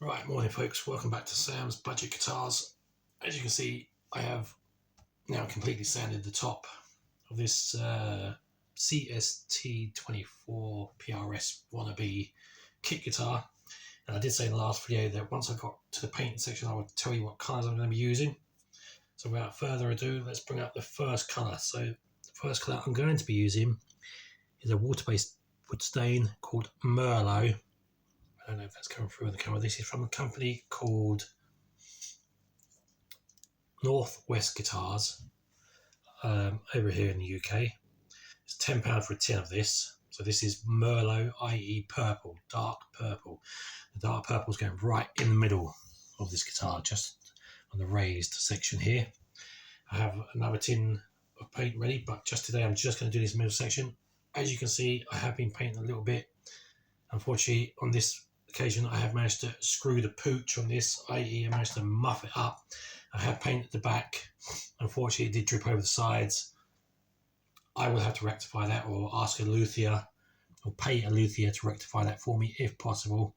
Right, morning folks, welcome back to Sam's Budget Guitars. As you can see, I have now completely sanded the top of this CST24 PRS wannabe kit guitar. And I did say in the last video that once I got to the painting section, I would tell you what colours I'm going to be using. So without further ado, let's bring up the first colour. So the first colour I'm going to be using is a water-based wood stain called Merlot. I don't know if that's coming through in the camera. This is from a company called Northwest Guitars over here in the UK. It's £10 for a tin of this. So this is Merlot, i.e. purple, dark purple. The dark purple is going right in the middle of this guitar, just on the raised section here. I have another tin of paint ready, but just today I'm just going to do this middle section. As you can see, I have been painting a little bit. Unfortunately, on this occasion, I have managed to screw the pooch on this, i.e. I managed to muff it up. I have painted the back. Unfortunately, it did drip over the sides. I will have to rectify that, or ask a luthier, or pay a luthier to rectify that for me if possible.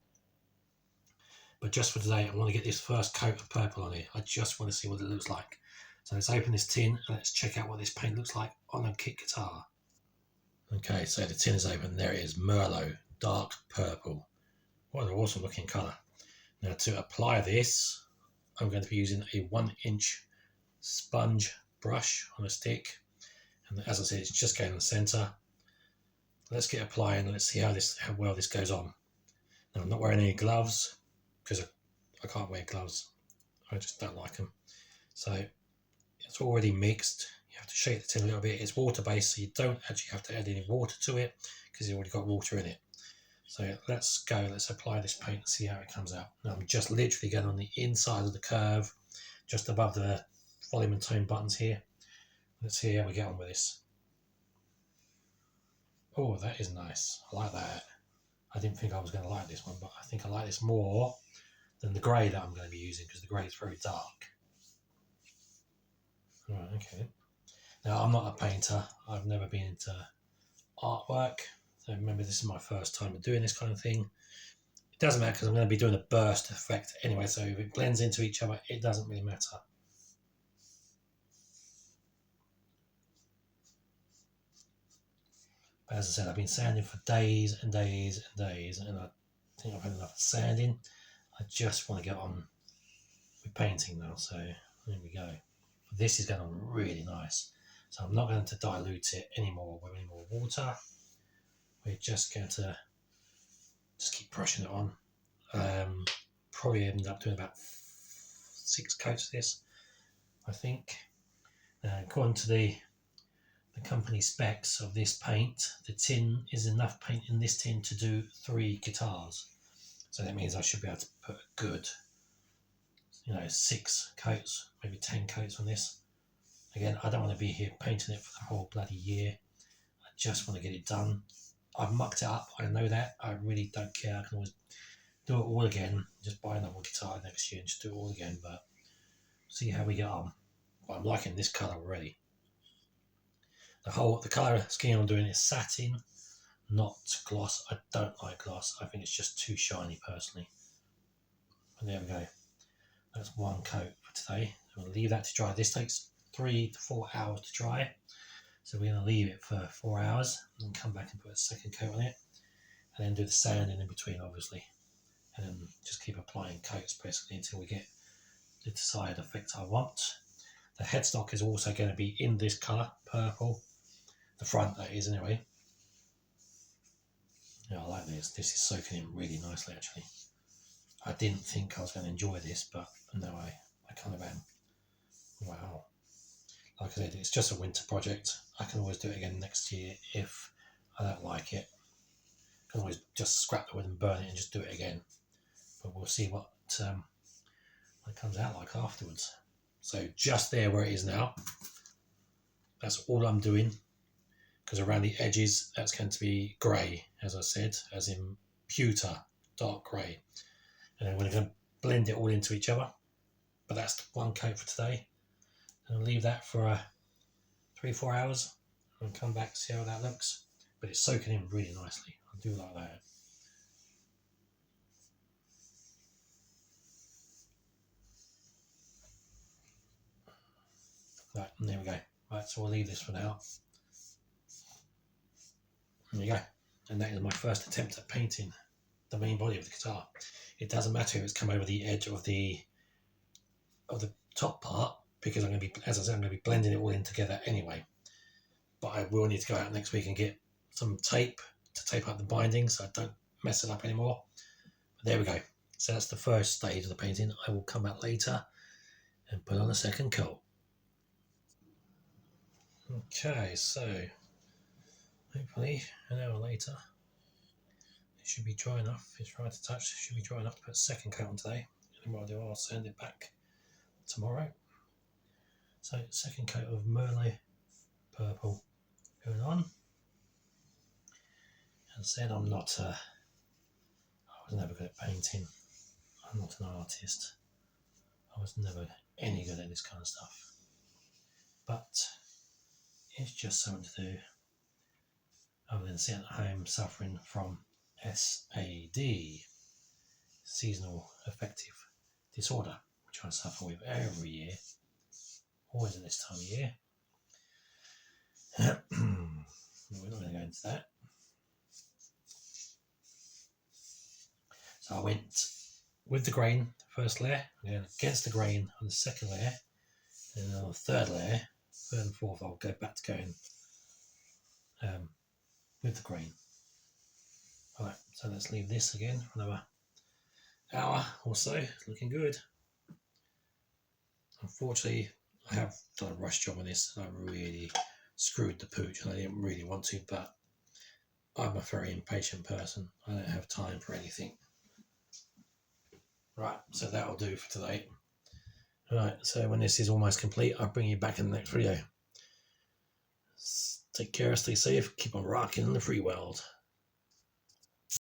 But just for today, I want to get this first coat of purple on it. I just want to see what it looks like. So let's open this tin and let's check out what this paint looks like on a kit guitar. Okay, so the tin is open. There it is, Merlot, dark purple. What an awesome looking colour. Now to apply this, I'm going to be using a 1-inch sponge brush on a stick. And as I said, it's just going in the centre. Let's get applying and let's see how well this goes on. Now I'm not wearing any gloves because I can't wear gloves. I just don't like them. So it's already mixed. You have to shake the tin a little bit. It's water based, so you don't actually have to add any water to it because it's already got water in it. So let's go, let's apply this paint and see how it comes out. Now I'm just literally going on the inside of the curve, just above the volume and tone buttons here. Let's see how we get on with this. Oh, that is nice. I like that. I didn't think I was going to like this one, but I think I like this more than the grey that I'm going to be using because the grey is very dark. Right, okay. Now I'm not a painter. I've never been into artwork. So remember, this is my first time doing this kind of thing. It doesn't matter because I'm going to be doing a burst effect anyway, so if it blends into each other, it doesn't really matter. But as I said, I've been sanding for days and days and days, and I think I've had enough sanding. I just want to get on with painting now, so there we go. This is going on really nice. So I'm not going to dilute it anymore with any more water. We're just going to keep brushing it on. Probably end up doing about 6 coats of this, I think. According to the company specs of this paint, the tin is enough paint in this tin to do 3 guitars. So that means I should be able to put a good, 6 coats, maybe 10 coats on this. Again, I don't want to be here painting it for the whole bloody year. I just want to get it done. I've mucked it up, I know that. I really don't care. I can always do it all again. Just buy another guitar next year and just do it all again. But see how we get on. But I'm liking this colour already. The colour scheme I'm doing is satin, not gloss. I don't like gloss. I think it's just too shiny personally. And there we go. That's 1 coat for today. I'm going to leave that to dry. This takes 3 to 4 hours to dry. So we're going to leave it for 4 hours and come back and put a second coat on it. And then do the sanding in between, obviously. And then just keep applying coats basically until we get the desired effect I want. The headstock is also going to be in this colour, purple. The front, that is, anyway. Yeah, I like this. This is soaking in really nicely, actually. I didn't think I was going to enjoy this, but no, I kind of am. Wow. Like I said, it's just a winter project. I can always do it again next year if I don't like it. I can always just scrap the wood and burn it and just do it again. But we'll see what it comes out like afterwards. So just there where it is now, that's all I'm doing. Because around the edges, that's going to be grey, as I said, as in pewter, dark grey. And then we're going to blend it all into each other. But that's 1 coat for today. And I'll leave that for 3-4 hours and come back and see how that looks. But it's soaking in really nicely. I do like that. Right, and there we go. Right, so we'll leave this for now. There you go. And that is my first attempt at painting the main body of the guitar. It doesn't matter if it's come over the edge of the top part, because I'm going to be, as I said, I'm going to be blending it all in together anyway. But I will need to go out next week and get some tape to tape up the binding so I don't mess it up anymore. But there we go. So that's the first stage of the painting. I will come back later and put on a second coat. Okay, so hopefully an hour later it should be dry enough. It's right to touch. It should be dry enough to put a second coat on today. And what I'll do, I'll send it back tomorrow. So second coat of merlot purple going on. As I said, I was never good at painting. I'm not an artist. I was never any good at this kind of stuff. But it's just something to do other than sitting at home suffering from SAD, seasonal affective disorder, which I suffer with every year, always at this time of year. We're not going to go into that. So I went with the grain, first layer, and against the grain on the second layer, and then on the third layer, third and fourth, I'll go back to going with the grain. Alright, so let's leave this again for another hour or so. It's looking good. Unfortunately, I have done a rush job on this, and I really screwed the pooch, and I didn't really want to, but I'm a very impatient person. I don't have time for anything. Right, so that'll do for today. Right, so when this is almost complete, I'll bring you back in the next video. Take care, stay safe, keep on rocking in the free world.